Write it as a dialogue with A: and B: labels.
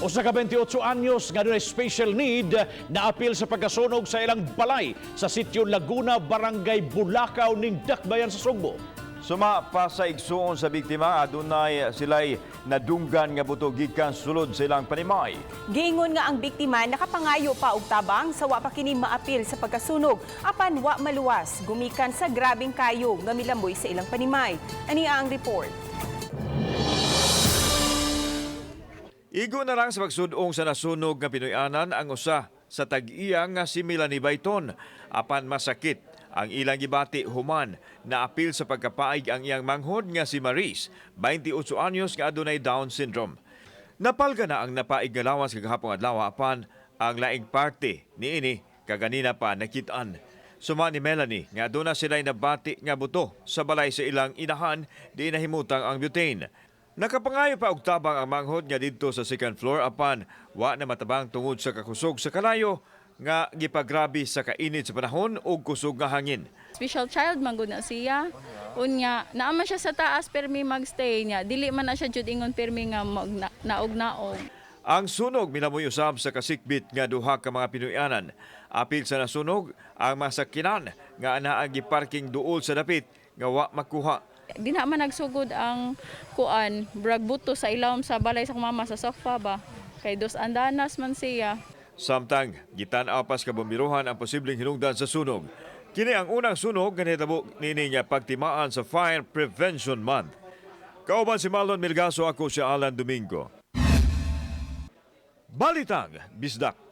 A: Usa ka 28 anyos nga dunay special need na apil sa pagkasunog sa ilang balay sa sitio Laguna, Barangay Bulacau ning Dakbayan sa Sugbo.
B: Suma pa sa igsuon sa biktima, adunay sila'y nadunggan nga buto gikan sulod sa ilang panimay.
C: Giingon nga ang biktima nakapangayo pa og tabang sa wa pa kini maapil sa pagkasunog apan wa maluwas gumikan sa grabing kayo nga milamboy sa ilang panimay. Ani ang report.
B: Igo na lang sa pagsudong sa nasunog nga Pinoyanan ang usa sa tag-iya nga si Melanie Bayton. Apan masakit ang ilang gibati human na apil sa pagkapaig ang iyang manghod nga si Maris, 28 anyos nga adunay Down syndrome. Napalga na ang napaig nga lawas kagahapon adlaw apan ang laing parte niini kaganina pa nakitaan. Suma ni Melanie nga aduna sila'y nabati nga buto sa balay sa ilang inahan di nahimutang ang butane. Nakapangayo pa og tabang ang manghod nga didto sa second floor apan wa na matabang tungod sa kakusog sa kalayo nga gipagrabi sa kainit sa panahon ug kusog nga hangin.
D: Special child man gud na siya. Unya naama siya sa taas permi magstay niya. Dili man na siya jud ingon permi nga naog-naog.
B: Ang sunog minamoy usab sa kasikbit nga duha ka mga Pinoyanan. Apil sa nasunog ang masakinan nga anaa giparking duol sa dapit nga wa makuha.
D: Di na man nagsugod ang kuan, brag buto sa ilawom sa balay sa mama sa sofa ba. Kay dos andanas man siya.
B: Samtang gitan-aw pas ka bombiruhan ang posibleng hinungdan sa sunog. Kini ang unang sunog nga nahitabo nini nga pagtimaan sa Fire Prevention Month. Kauban si Marlon Milgaso, ako si Alan Domingo. Balitang Bisdak.